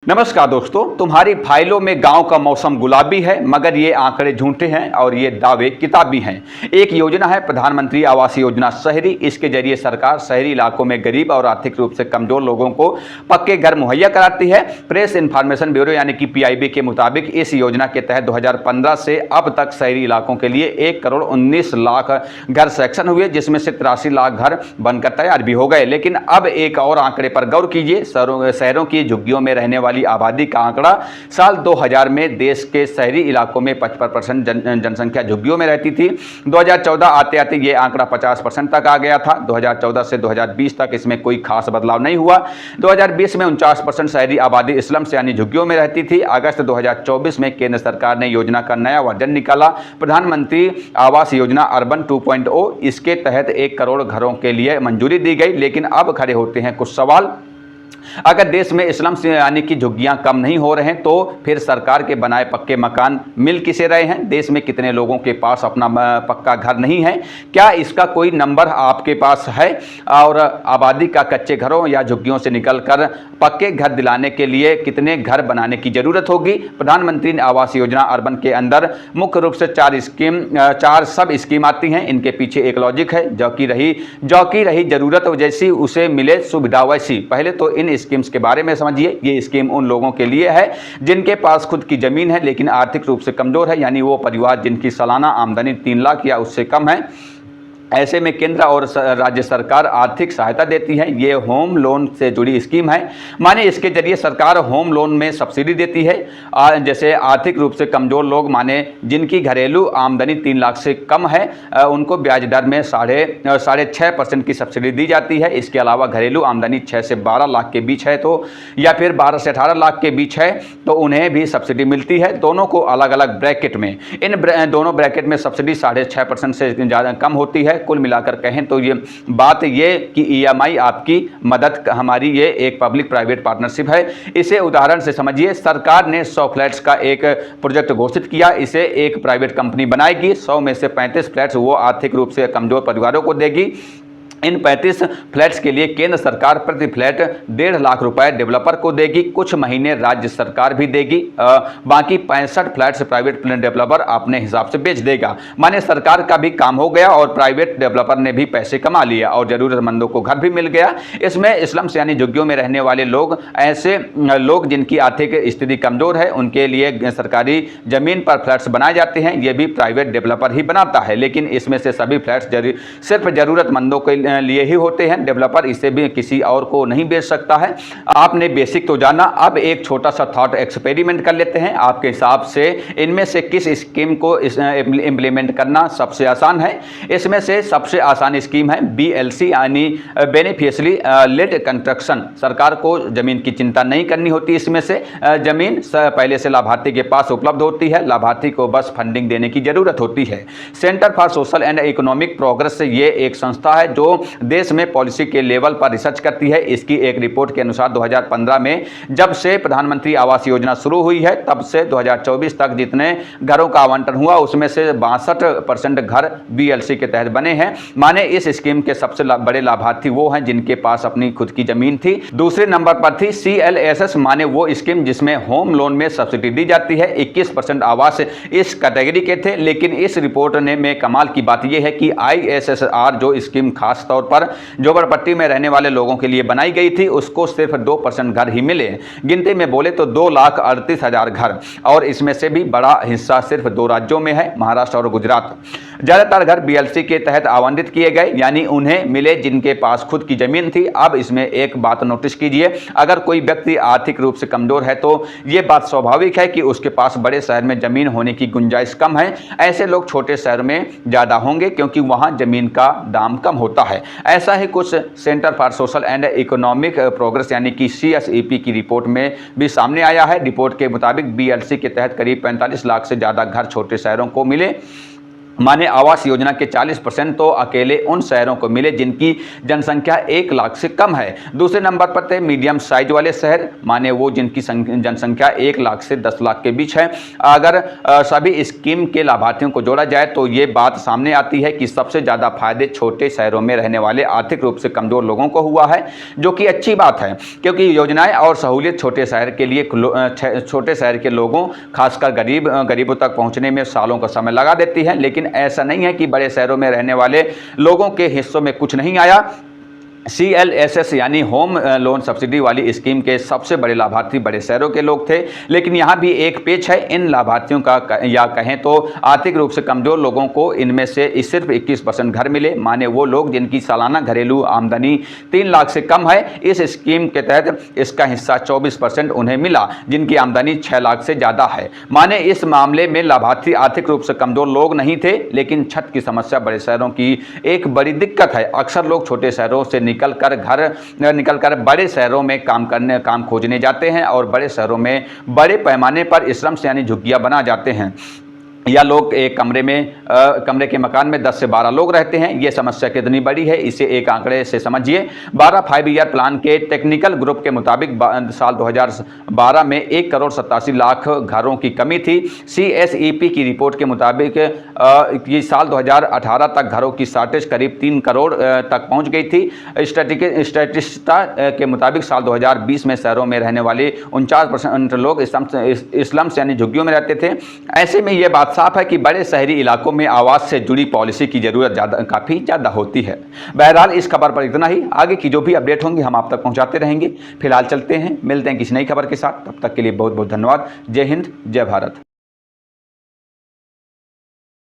नमस्कार दोस्तों, तुम्हारी फाइलों में गांव का मौसम गुलाबी है, मगर ये आंकड़े झूठे हैं और ये दावे किताबी हैं। एक योजना है प्रधानमंत्री आवास योजना शहरी। इसके जरिए सरकार शहरी इलाकों में गरीब और आर्थिक रूप से कमजोर लोगों को पक्के घर मुहैया कराती है। प्रेस इन्फॉर्मेशन ब्यूरो यानी कि PIB के मुताबिक इस योजना के तहत 2015 से अब तक शहरी इलाकों के लिए 1,19,00,000 घर सैंक्शन हुए, जिसमें से 83 लाख घर बनकर तैयार भी हो गए। लेकिन अब एक और आंकड़े पर गौर कीजिए। शहरों की झुग्गियों में रहने वाली आबादी का आंकड़ा साल 2000 में देश के शहरी इलाकों में 55% जनसंख्या झुग्गियों में रहती थी। 2014 आते आते ये आंकड़ा 50% तक आ गया था। 2014 से 2020 तक इसमें कोई खास बदलाव नहीं हुआ। 2020 में 49% शहरी आबादी स्लम्स यानी झुग्गियों में रहती थी। अगस्त 2024 में केंद्र सरकार ने योजना का नया वर्जन निकाला, प्रधानमंत्री आवास योजना अर्बन 2.0। इसके तहत 1 करोड़ घरों के लिए मंजूरी दी गई। लेकिन अब खड़े होते हैं कुछ सवाल। अगर देश में स्लम्स यानी कि झुग्गियां कम नहीं हो रहे हैं, तो फिर सरकार के बनाए पक्के मकान मिल किसे रहे हैं? देश में कितने लोगों के पास अपना पक्का घर नहीं है? क्या इसका कोई नंबर आपके पास है? और आबादी का कच्चे घरों या झुग्गियों से निकलकर पक्के घर दिलाने के लिए कितने घर बनाने की जरूरत होगी? प्रधानमंत्री आवास योजना अर्बन के अंदर मुख्य रूप से 4 सब स्कीम आती हैं। इनके पीछे एक लॉजिक है, जौकी रही जरूरत जैसी उसे मिले सुविधा वैसी। पहले तो इन स्कीम्स के बारे में समझिए। ये स्कीम उन लोगों के लिए है जिनके पास खुद की जमीन है लेकिन आर्थिक रूप से कमजोर है, यानी वो परिवार जिनकी सालाना आमदनी 3 लाख या उससे कम है। ऐसे में केंद्र और राज्य सरकार आर्थिक सहायता देती है। ये होम लोन से जुड़ी स्कीम है, माने इसके जरिए सरकार होम लोन में सब्सिडी देती है। जैसे आर्थिक रूप से कमजोर लोग, माने जिनकी घरेलू आमदनी 3 लाख से कम है, उनको ब्याज दर में 6.5% की सब्सिडी दी जाती है। इसके अलावा घरेलू आमदनी 6 से 12 लाख के बीच है तो, या फिर 12 से 18 लाख के बीच है तो उन्हें भी सब्सिडी मिलती है। दोनों को अलग अलग ब्रैकेट में, इन दोनों ब्रैकेट में सब्सिडी 6.5% से ज़्यादा कम होती है। कुल मिलाकर कहें तो ये बात ये कि EMI आपकी मदद हमारी, ये एक पब्लिक प्राइवेट पार्टनरशिप है। इसे उदाहरण से समझिए। सरकार ने 100 फ्लैट्स का एक प्रोजेक्ट घोषित किया। इसे एक प्राइवेट कंपनी बनाएगी। 100 में से 35 फ्लैट्स वो आर्थिक रूप से कमजोर परिवारों को देगी। इन 35 फ्लैट्स के लिए केंद्र सरकार प्रति फ्लैट 1.5 लाख रुपए डेवलपर को देगी। कुछ महीने राज्य सरकार भी देगी। बाकी 65 फ्लैट्स प्राइवेट डेवलपर अपने हिसाब से बेच देगा। माने सरकार का भी काम हो गया और प्राइवेट डेवलपर ने भी पैसे कमा लिया और जरूरतमंदों को घर भी मिल गया। इसमें स्लम्स यानी झुग्गियों में रहने वाले लोग, ऐसे लोग जिनकी आर्थिक स्थिति कमजोर है, उनके लिए सरकारी जमीन पर फ्लैट्स बनाए जाते हैं। ये भी प्राइवेट डेवलपर ही बनाता है, लेकिन इसमें से सभी फ्लैट्स सिर्फ जरूरतमंदों के लिए ही होते हैं। डेवलपर इसे भी किसी और को नहीं बेच सकता है। आपने बेसिक तो जाना, अब एक छोटा सा थॉट एक्सपेरिमेंट कर लेते हैं। आपके हिसाब से इनमें से किस स्कीम को इंप्लीमेंट करना सबसे आसान है? इसमें से सबसे आसान स्कीम है BLC यानी बेनिफिशियरी लेड कंस्ट्रक्शन। सरकार को जमीन की चिंता नहीं करनी होती। इसमें से जमीन पहले से लाभार्थी के पास उपलब्ध होती है, लाभार्थी को बस फंडिंग देने की जरूरत होती है। Centre for social and economic progress, ये एक संस्था है जो देश में पॉलिसी के लेवल पर रिसर्च करती है। इसकी एक रिपोर्ट के अनुसार 2015 में जब से प्रधानमंत्री आवास योजना शुरू हुई है, तब से 2024 तक जितने घरों का आवंटन हुआ, उसमें से 62% घर BLC के तहत बने हैं। माने इस स्कीम के सबसे बड़े लाभार्थी वो हैं जिनके पास अपनी खुद की जमीन थी। दूसरे नंबर पर थी CLSS, माने वो स्कीम जिसमें होम लोन में सब्सिडी दी जाती है। 21% आवास इस कैटेगरी के थे। लेकिन इस रिपोर्ट में कमाल की बात यह है कि ISSR जो स्कीम खास तौर पर झोपड़पट्टी में रहने वाले लोगों के लिए बनाई गई थी, उसको सिर्फ 2% घर ही मिले। गिनती में बोले तो 2,38,000 घर, और इसमें से भी बड़ा हिस्सा सिर्फ 2 राज्यों में है, महाराष्ट्र और गुजरात। ज्यादातर घर BLC के तहत आवंटित किए गए, यानी उन्हें मिले जिनके पास खुद की जमीन थी। अब इसमें एक बात नोटिस कीजिए, अगर कोई व्यक्ति आर्थिक रूप से कमजोर है तो यह बात स्वाभाविक है कि उसके पास बड़े शहर में जमीन होने की गुंजाइश कम है। ऐसे लोग छोटे शहर में ज्यादा होंगे क्योंकि वहां जमीन का दाम कम होता है। ऐसा ही कुछ centre for social and economic progress यानी कि CSEP की रिपोर्ट में भी सामने आया है। रिपोर्ट के मुताबिक BLC के तहत करीब 45 लाख से ज़्यादा घर छोटे शहरों को मिले। माने आवास योजना के 40% तो अकेले उन शहरों को मिले जिनकी जनसंख्या 1 लाख से कम है। दूसरे नंबर पर थे मीडियम साइज वाले शहर, माने वो जिनकी जनसंख्या 1 लाख से 10 लाख के बीच है। अगर सभी स्कीम के लाभार्थियों को जोड़ा जाए तो ये बात सामने आती है कि सबसे ज़्यादा फायदे छोटे शहरों में रहने वाले आर्थिक रूप से कमज़ोर लोगों को हुआ है, जो कि अच्छी बात है क्योंकि योजनाएं और सहूलियत छोटे शहर के लोगों, खासकर गरीबों तक पहुँचने में सालों का समय लगा देती है। लेकिन ऐसा नहीं है कि बड़े शहरों में रहने वाले लोगों के हिस्सों में कुछ नहीं आया। CLSS यानी होम लोन सब्सिडी वाली स्कीम के सबसे बड़े लाभार्थी बड़े शहरों के लोग थे। लेकिन यहाँ भी एक पेच है, इन लाभार्थियों का या कहें तो आर्थिक रूप से कमज़ोर लोगों को इनमें से सिर्फ 21% घर मिले, माने वो लोग जिनकी सालाना घरेलू आमदनी 3 लाख से कम है। इस स्कीम के तहत इसका हिस्सा 24% उन्हें मिला जिनकी आमदनी 6 लाख से ज़्यादा है। माने इस मामले में लाभार्थी आर्थिक रूप से कमज़ोर लोग नहीं थे। लेकिन छत की समस्या बड़े शहरों की एक बड़ी दिक्कत है। अक्सर लोग छोटे शहरों से निकलकर बड़े शहरों में काम खोजने जाते हैं और बड़े शहरों में बड़े पैमाने पर स्लम्स यानी झुग्गियां बना जाते हैं, या लोग एक कमरे के मकान में 10 से 12 लोग रहते हैं। ये समस्या कितनी बड़ी है इसे एक आंकड़े से समझिए। 12 5 ईयर प्लान के टेक्निकल ग्रुप के मुताबिक साल 2012 में 1 करोड़ 87 लाख घरों की कमी थी। CSEP की रिपोर्ट के मुताबिक ये साल 2018 तक घरों की शॉर्टेज करीब 3 करोड़ तक पहुंच गई थी। स्टैटिस्टिका के मुताबिक साल 2020 में शहरों में रहने वाले 49% लोग स्लम्स यानी झुग्गियों में रहते थे। ऐसे में ये बात साफ है कि बड़े शहरी इलाकों में आवास से जुड़ी पॉलिसी की जरूरत काफ़ी ज़्यादा होती है। बहरहाल इस खबर पर इतना ही। आगे की जो भी अपडेट होंगे हम आप तक पहुंचाते रहेंगे। फिलहाल चलते हैं, मिलते हैं किसी नई खबर के साथ। तब तक के लिए बहुत बहुत धन्यवाद। जय हिंद, जय भारत।